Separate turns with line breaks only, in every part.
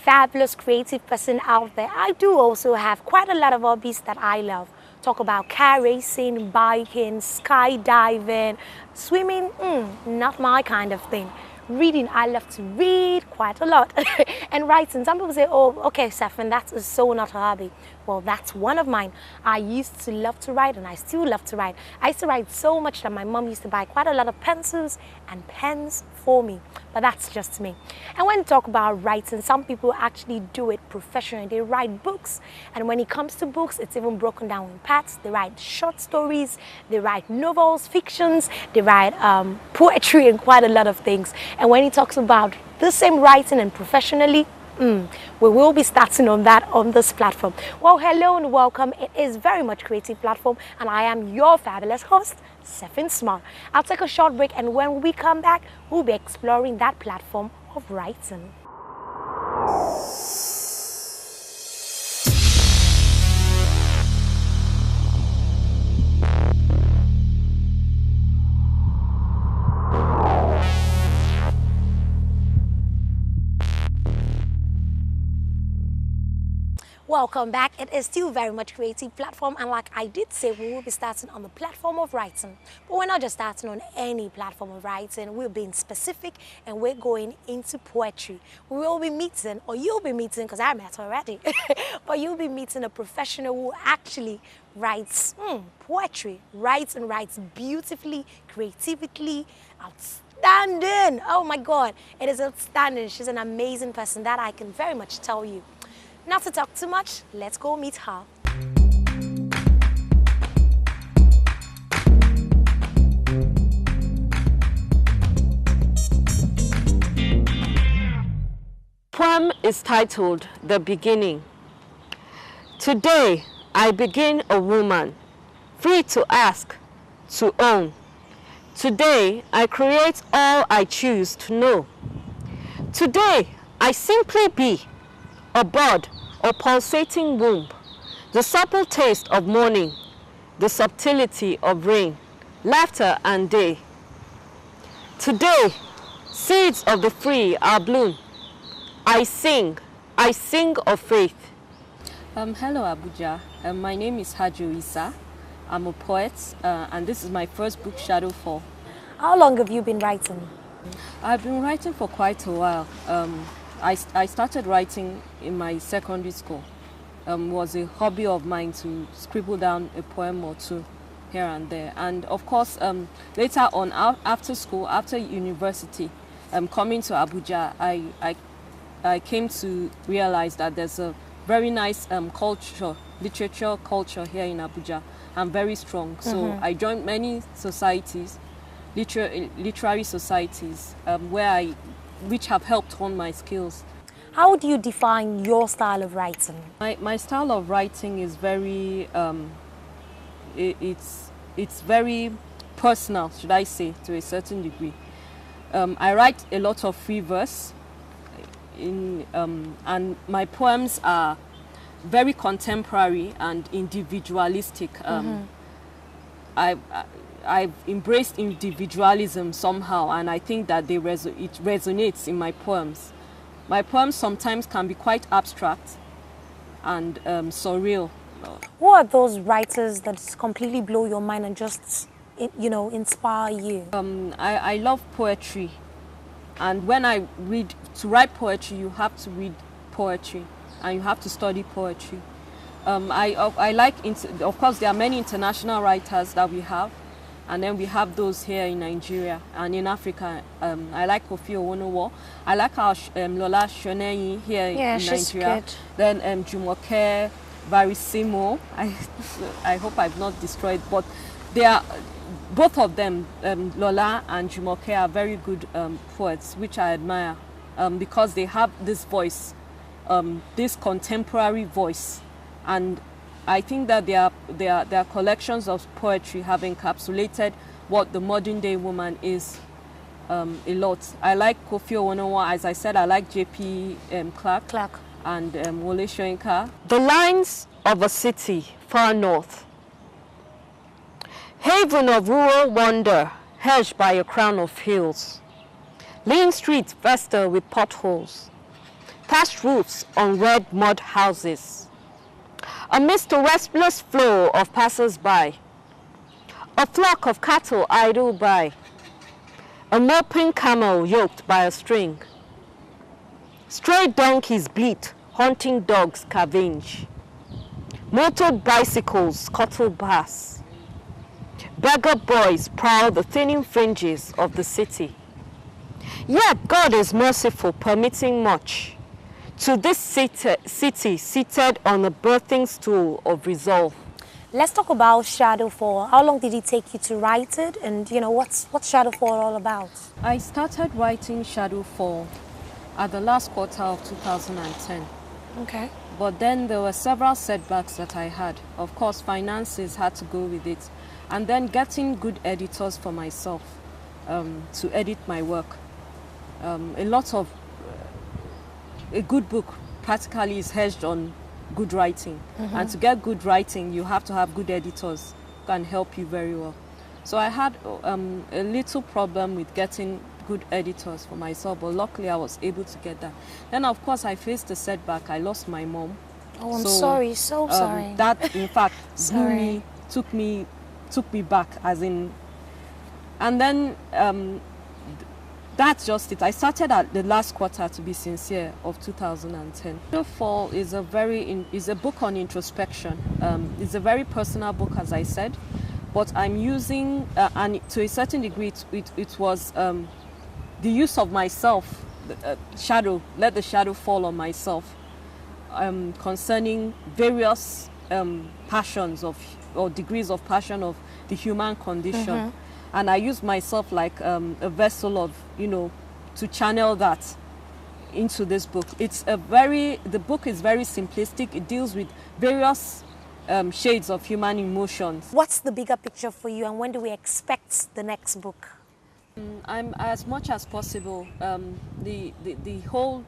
fabulous creative person out there, I do also have quite a lot of hobbies that I love. Talk about car racing, biking, skydiving, swimming, not my kind of thing. Reading, I love to read quite a lot. And writing, some people say, oh, okay, Sephiny, that is so not a hobby. Well, that's one of mine. I used to love to write and I still love to write. I used to write so much that my mom used to buy quite a lot of pencils and pens for me. But that's just me. And when you talk about writing, some people actually do it professionally. They write books. And when it comes to books, it's even broken down in parts. They write short stories, they write novels, fictions, they write poetry and quite a lot of things. And when he talks about the same writing and professionally, we will be starting on that on this platform. Well, hello and welcome. It is very much creative platform and I am your fabulous host, Sephiny Smart. I'll take a short break and when we come back, we'll be exploring that platform of writing. Welcome back. It is still very much creative platform and like I did say, we will be starting on the platform of writing. But we're not just starting on any platform of writing. We're being specific and we're going into poetry. We will be meeting, or you'll be meeting, because I met already, but you'll be meeting a professional who actually writes poetry, writes beautifully, creatively, outstanding. Oh my God, it is outstanding. She's an amazing person, that I can very much tell you. Not to talk too much, let's go meet her.
Poem is titled The Beginning. Today, I begin a woman, free to ask, to own. Today, I create all I choose to know. Today, I simply be a bud or pulsating womb, the supple taste of morning, the subtlety of rain, laughter and day. Today, seeds of the free are bloom. I sing of faith.
Hello Abuja, my name is Hajo Isa. I'm a poet and this is my first book, Shadow Fall.
How long have you been writing?
I've been writing for quite a while. I started writing in my secondary school. It was a hobby of mine to scribble down a poem or two here and there. And of course, later on, after school, after university, coming to Abuja, I came to realize that there's a very nice literature culture here in Abuja, and very strong. So I joined many societies, literary societies, which have helped hone my skills.
How do you define your style of writing?
My style of writing is very, it's very personal, should I say, to a certain degree. I write a lot of free verse, and my poems are very contemporary and individualistic. I've embraced individualism somehow, and I think that it resonates in my poems. My poems sometimes can be quite abstract and surreal.
Who are those writers that completely blow your mind and just, inspire you?
I love poetry, and when to write poetry, you have to read poetry and you have to study poetry. I like, of course, there are many international writers that we have. And then we have those here in Nigeria and in Africa. I like Kofi Owonowo. I like our Lola Shoneyi here in Nigeria.
Good.
Then Jumoke, Varisimo. I hope I've not destroyed, but they are, both of them, Lola and Jumoke, are very good poets, which I admire because they have this voice, this contemporary voice, and I think that their collections of poetry have encapsulated what the modern day woman is a lot. I like Kofi Owonowo, as I said, I like J.P. Clark and Wole Soyinka.
The lines of a city far north. Haven of rural wonder, hedged by a crown of hills. Lean streets fester with potholes. thatched roofs on red mud houses. Amidst the restless flow of passers-by, a flock of cattle idle by, a moping camel yoked by a string. Stray donkeys bleat, hunting dogs scavenge. Motored bicycles scuttle past. Beggar boys prowl the thinning fringes of the city. Yet God is merciful, permitting much to this city seated on a birthing stool of resolve.
Let's talk about Shadowfall. How long did it take you to write it? And what's Shadowfall all about?
I started writing Shadowfall at the last quarter of 2010.
Okay.
But then there were several setbacks that I had. Of course, finances had to go with it. And then getting good editors for myself to edit my work. A good book practically is hedged on good writing. Mm-hmm. And to get good writing, you have to have good editors who can help you very well. So I had a little problem with getting good editors for myself, but luckily I was able to get that. Then of course I faced a setback. I lost my mom.
Oh, I'm sorry, sorry.
That in fact took me back, as in, and then that's just it. I started at the last quarter, to be sincere, of 2010. Fall is a book on introspection. It's a very personal book, as I said, but I'm using, and to a certain degree, it was the use of myself, let the shadow fall on myself, concerning various passions or degrees of passion of the human condition. Mm-hmm. And I use myself like a vessel of, to channel that into this book. The book is very simplistic. It deals with various shades of human emotions.
What's the bigger picture for you, and when do we expect the next book?
I'm, as much as possible, the whole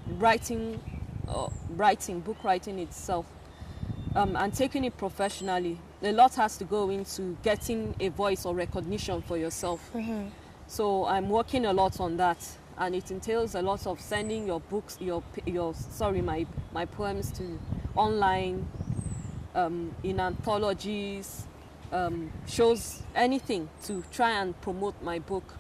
book writing itself, and taking it professionally. A lot has to go into getting a voice or recognition for yourself. Mm-hmm. So I'm working a lot on that, and it entails a lot of sending your books, my poems to online, in anthologies, shows, anything to try and promote my book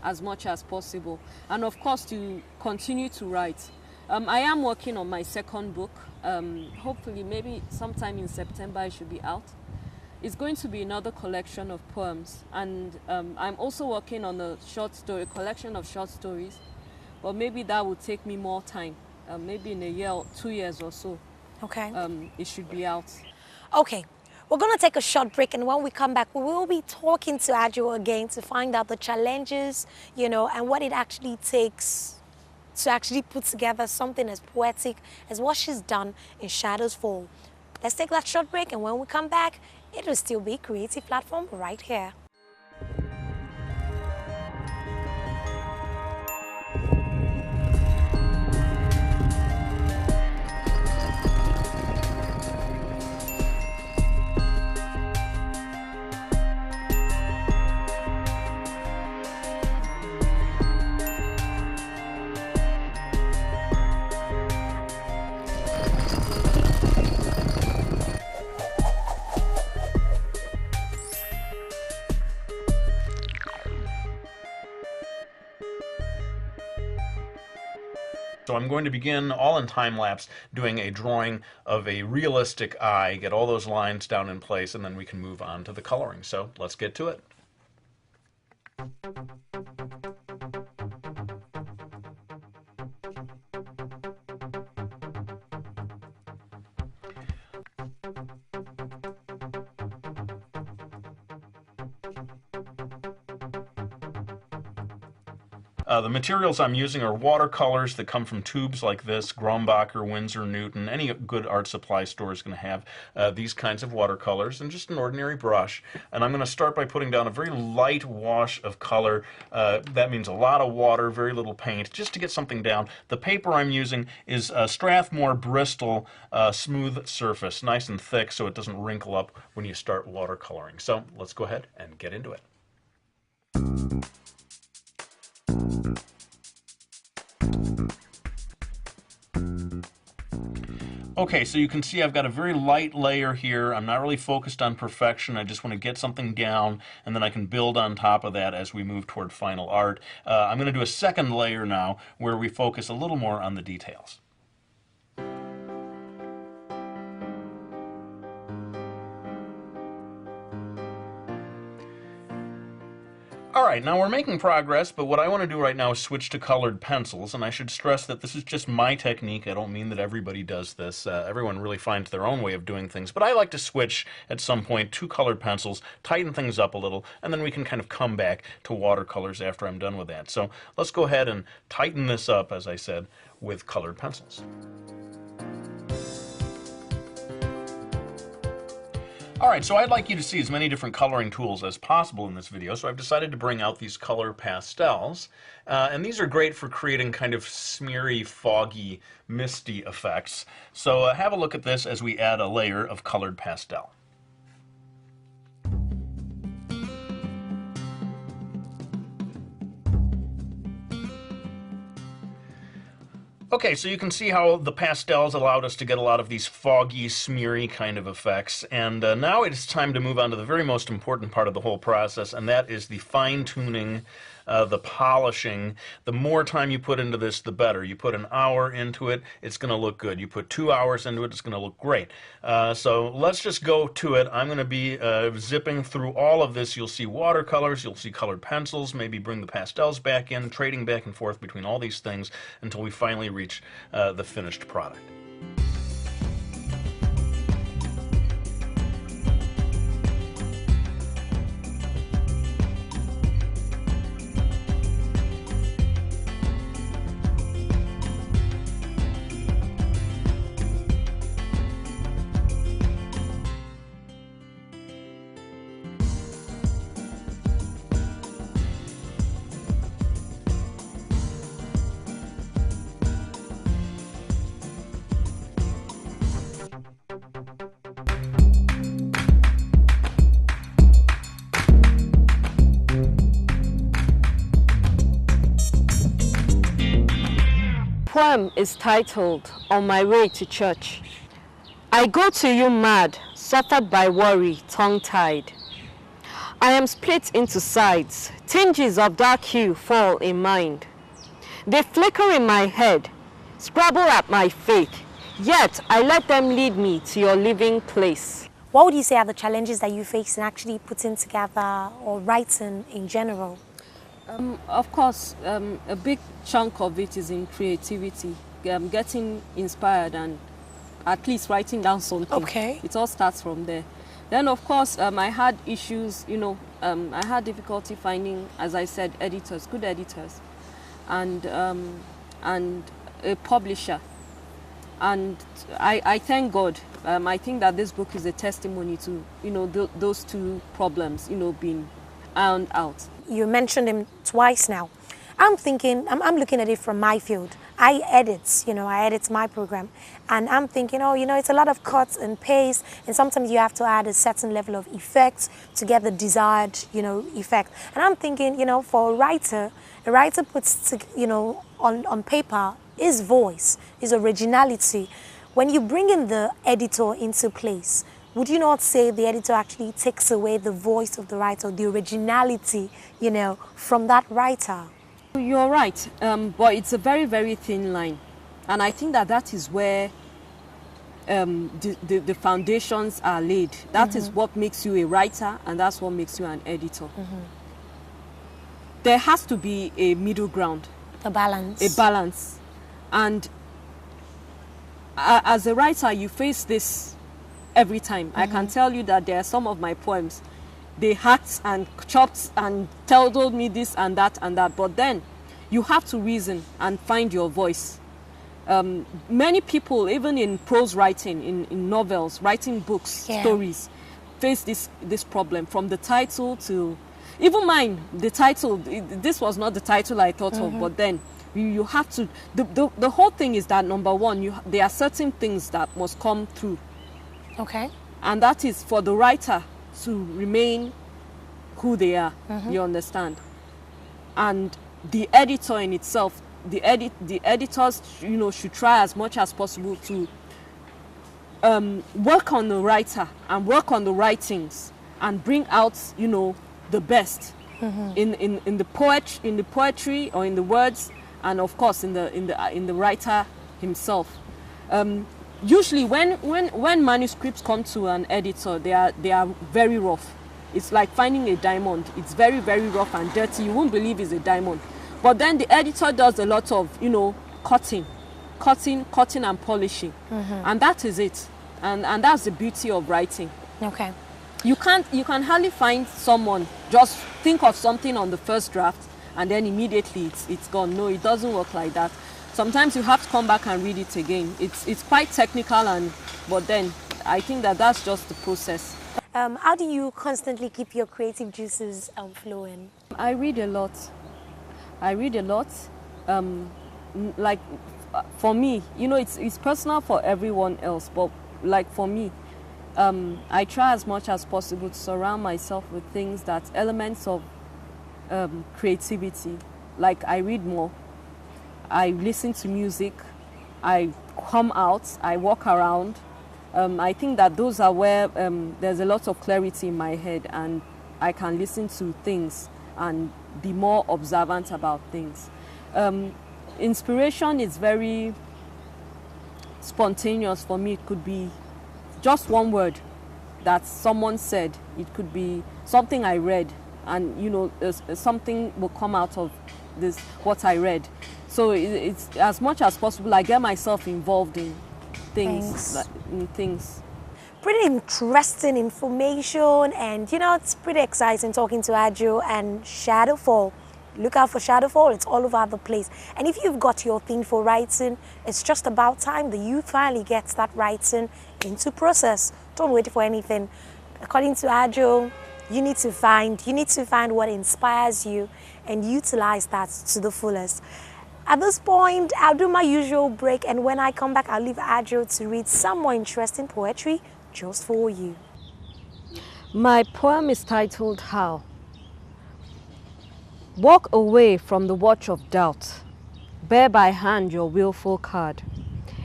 as much as possible, and of course to continue to write. I am working on my second book. Hopefully maybe sometime in September it should be out. It's going to be another collection of poems, and I'm also working on a collection of short stories, but maybe that will take me more time, maybe in a year or 2 years or so.
Okay.
It should be out.
Okay. We're going to take a short break, and when we come back, we will be talking to Adjo again to find out the challenges, and what it actually takes to actually put together something as poetic as what she's done in Shadows Fall. Let's take that short break, and when we come back, it will still be Creative Platform right here.
So I'm going to begin all in time-lapse doing a drawing of a realistic eye, get all those lines down in place, and then we can move on to the coloring. So let's get to it. The materials I'm using are watercolors that come from tubes like this, Grombacher, Winsor, Newton. Any good art supply store is going to have these kinds of watercolors, and just an ordinary brush. And I'm going to start by putting down a very light wash of color. That means a lot of water, very little paint, just to get something down. The paper I'm using is Strathmore Bristol smooth surface, nice and thick so it doesn't wrinkle up when you start watercoloring. So let's go ahead and get into it. Okay, so you can see I've got a very light layer here. I'm not really focused on perfection. I just want to get something down, and then I can build on top of that as we move toward final art. I'm going to do a second layer now where we focus a little more on the details. Alright, now we're making progress, but what I want to do right now is switch to colored pencils, and I should stress that this is just my technique. I don't mean that everybody does this. Everyone really finds their own way of doing things, but I like to switch at some point to colored pencils, tighten things up a little, and then we can kind of come back to watercolors after I'm done with that. So let's go ahead and tighten this up, as I said, with colored pencils. Alright, so I'd like you to see as many different coloring tools as possible in this video, so I've decided to bring out these color pastels. And these are great for creating kind of smeary, foggy, misty effects. So have a look at this as we add a layer of colored pastel. Okay, so you can see how the pastels allowed us to get a lot of these foggy, smeary kind of effects. And now it's time to move on to the very most important part of the whole process, and that is the fine-tuning, the polishing. The more time you put into this, the better. You put an hour into it, it's going to look good. You put 2 hours into it, it's going to look great. So let's just go to it. I'm going to be zipping through all of this. You'll see watercolors, you'll see colored pencils, maybe bring the pastels back in, trading back and forth between all these things until we finally reach the finished product.
Poem is titled On My Way to Church. I go to you mad, suffered by worry, tongue-tied. I am split into sides, tinges of dark hue fall in mind. They flicker in my head, scrabble at my faith, yet I let them lead me to your living place.
What would you say are the challenges that you face in actually putting together or writing in general?
Of course, a big chunk of it is in creativity, getting inspired and at least writing down something.
Okay.
It all starts from there. Then, of course, I had issues, I had difficulty finding, as I said, editors, good editors, and a publisher. And I thank God. I think that this book is a testimony to, those two problems, being ironed out.
You mentioned him twice now. I'm looking at it from my field. I edit my program. And I'm thinking, it's a lot of cuts and paste. And sometimes you have to add a certain level of effects to get the desired, effect. And I'm thinking, for a writer puts, on paper his voice, his originality. When you bring in the editor into place, would you not say the editor actually takes away the voice of the writer, the originality, from that writer?
You're right, but it's a very, very thin line. And I think that is where the foundations are laid. That is what makes you a writer, and that's what makes you an editor. There has to be a middle ground.
A balance.
A balance. And as a writer, you face this every time. I can tell you that there are some of my poems, they hacked and chopped and told me this and that, but then you have to reason and find your voice. Many people, even in prose writing, in novels, writing books, stories, face this problem, from the title to, even mine, the title, this was not the title I thought of, but then you have to, the whole thing is that, number one, there are certain things that must come through.
Okay.
And that is for the writer to remain who they are, you understand? And the editor in itself, the editors, should try as much as possible to work on the writer and work on the writings and bring out, you know, the best in the poetry or in the words, and of course in the writer himself. Usually when manuscripts come to an editor, they are very rough. It's like finding a diamond. It's very, very rough and dirty. You won't believe it's a diamond. But then the editor does a lot of, you know, cutting and polishing. And that is it. And that's the beauty of writing.
Okay.
You can hardly find someone just think of something on the first draft and then immediately it's gone. No, it doesn't work like that. Sometimes you have to come back and read it again. It's quite technical, but then I think that's just the process.
How do you constantly keep your creative juices flowing?
I read a lot. Like for me, you know, it's personal for everyone else, but like for me, I try as much as possible to surround myself with things that elements of creativity. Like I read more, I listen to music, I come out, I walk around. I think that those are where there's a lot of clarity in my head, and I can listen to things and be more observant about things. Inspiration is very spontaneous for me. It could be just one word that someone said. It could be something I read, and you know, something will come out of this what I read. So it's as much as possible I get myself involved in things.
Pretty interesting information, and you know, it's pretty exciting talking to Ajo and Shadowfall. Look out for Shadowfall, it's all over the place. And if you've got your thing for writing, it's just about time the youth finally gets that writing into process. Don't wait for anything. According to Ajo, you need to find what inspires you and utilize that to the fullest. At this point, I'll do my usual break, and when I come back, I'll leave Ajo to read some more interesting poetry just for you.
My poem is titled How. Walk away from the watch of doubt. Bear by hand your willful card.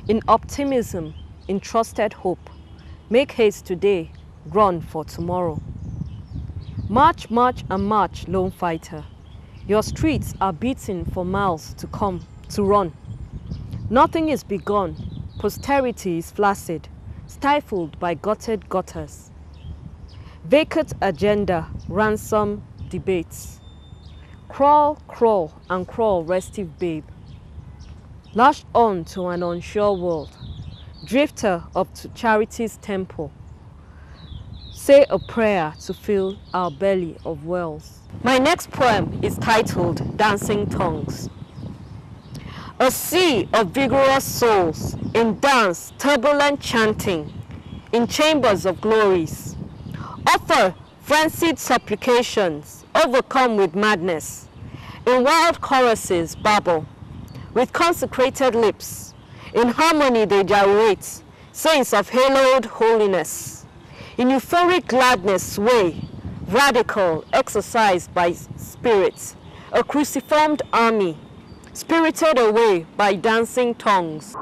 In optimism, in trusted hope, make haste today, run for tomorrow. March, march and march, lone fighter. Your streets are beaten for miles to come, to run. Nothing is begun, posterity is flaccid, stifled by gutted gutters. Vacant agenda, ransom debates. Crawl, crawl, and crawl, restive babe. Lashed on to an unsure world, drifter up to charity's temple. Say a prayer to fill our belly of wells. My next poem is titled Dancing Tongues. A sea of vigorous souls in dance, turbulent chanting, in chambers of glories. Offer frenzied supplications, overcome with madness. In wild choruses babble, with consecrated lips. In harmony they gyrate, saints of haloed holiness. In euphoric gladness sway, radical, exercised by spirits, a cruciformed army, spirited away by dancing tongues.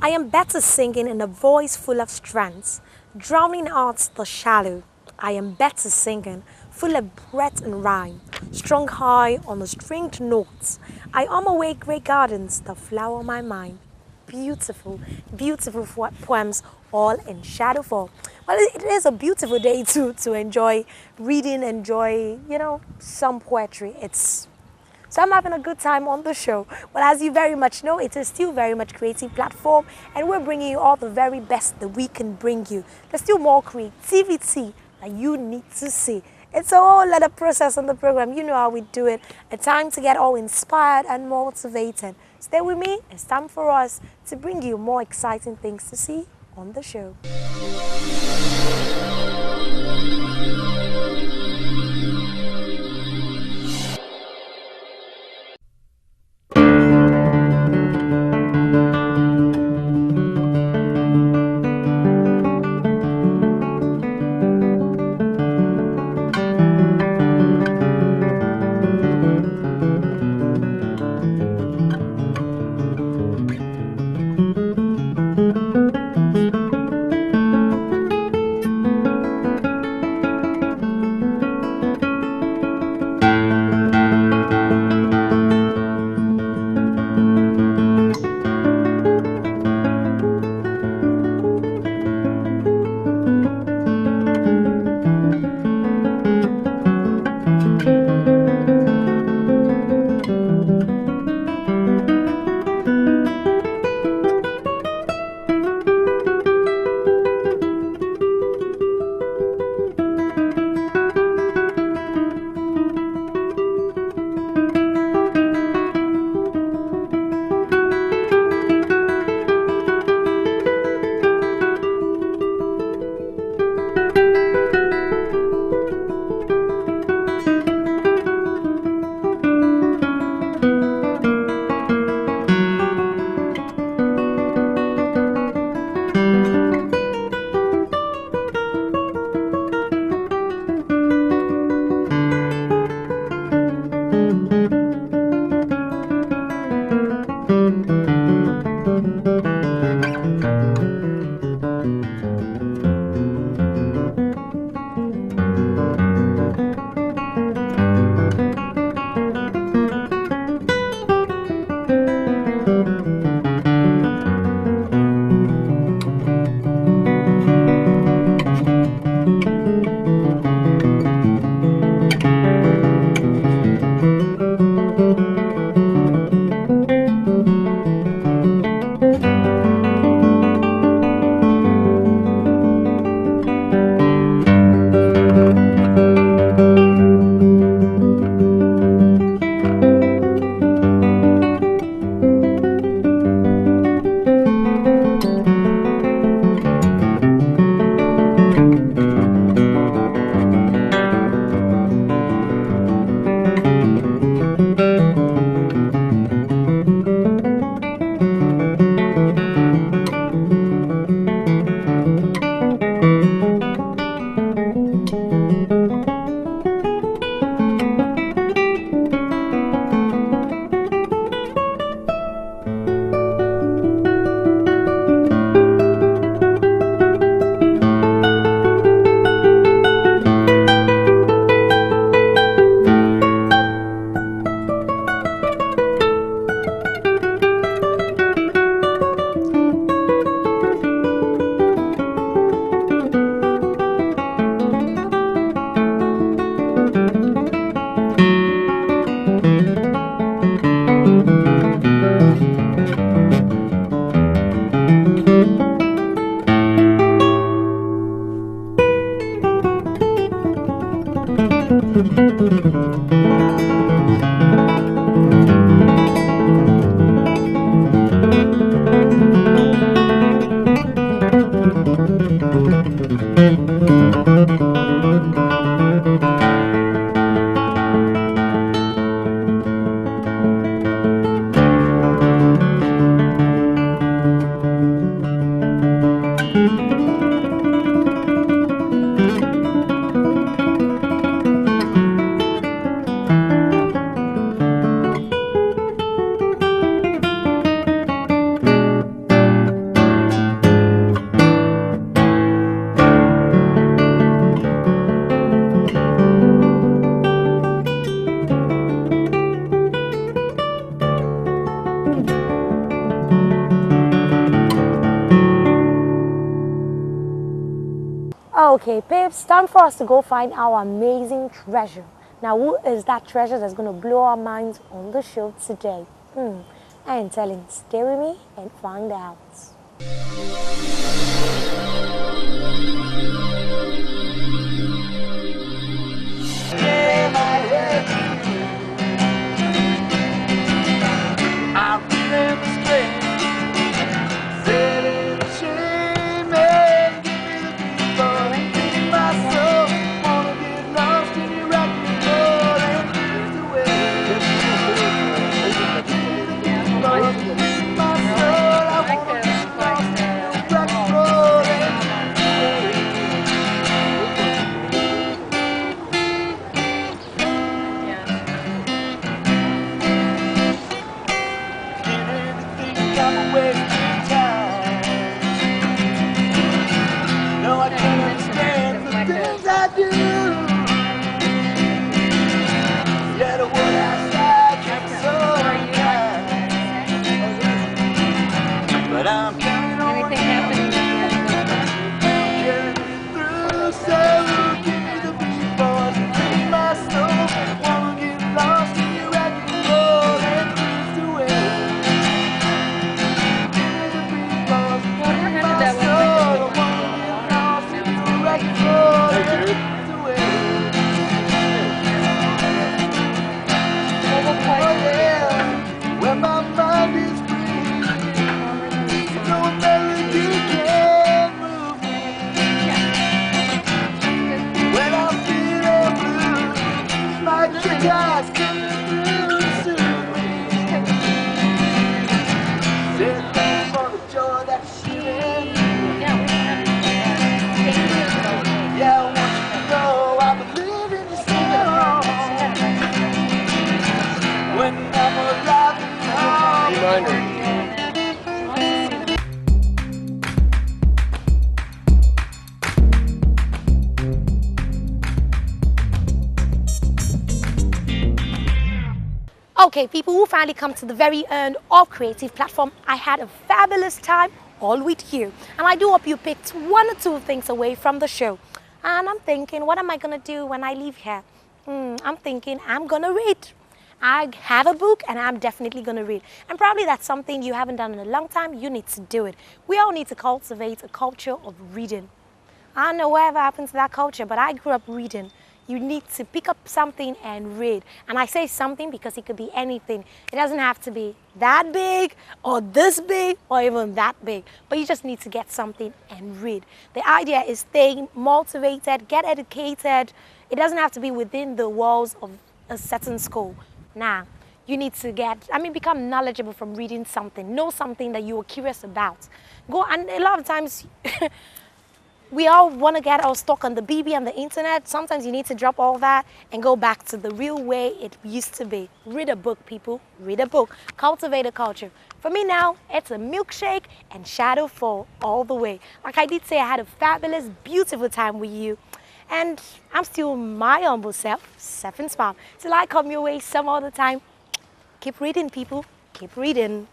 I am better singing in a voice full of strands, drowning out the shallow. I am better singing, full of breath and rhyme, strung high on the stringed notes. I am awake great gardens that flower my mind. Beautiful, beautiful poems, all in Shadowfall. Well, it is a beautiful day to enjoy reading, enjoy, you know, some poetry. So I'm having a good time on the show. Well, as you very much know, it is still very much creative platform, and we're bringing you all the very best that we can bring you. There's still more creativity that you need to see. It's a whole lot of process on the program. You know how we do it. A time to get all inspired and motivated. Stay with me. It's time for us to bring you more exciting things to see on the show. Okay, babes, time for us to go find our amazing treasure. Now, who is that treasure that's going to blow our minds on the show today? I ain't telling. Stay with me and find out. Okay, people who finally come to the very end of Creative Platform, I had a fabulous time all with you. And I do hope you picked one or two things away from the show. And I'm thinking, what am I going to do when I leave here? I'm thinking I'm going to read. I have a book and I'm definitely going to read. And probably that's something you haven't done in a long time. You need to do it. We all need to cultivate a culture of reading. I don't know whatever happened to that culture, but I grew up reading. You need to pick up something and read. And I say something because it could be anything. It doesn't have to be that big or this big or even that big. But you just need to get something and read. The idea is stay motivated, get educated. It doesn't have to be within the walls of a certain school. Nah, you need to become knowledgeable from reading something. Know something that you were curious about. And a lot of times, we all want to get all stuck on the BB and the internet. Sometimes you need to drop all that and go back to the real way it used to be. Read a book, people. Read a book. Cultivate a culture. For me now, it's a milkshake and shadow fall all the way. Like I did say, I had a fabulous, beautiful time with you. And I'm still my humble self, Sephiny Smart. Till I come your way some other time. Keep reading, people. Keep reading.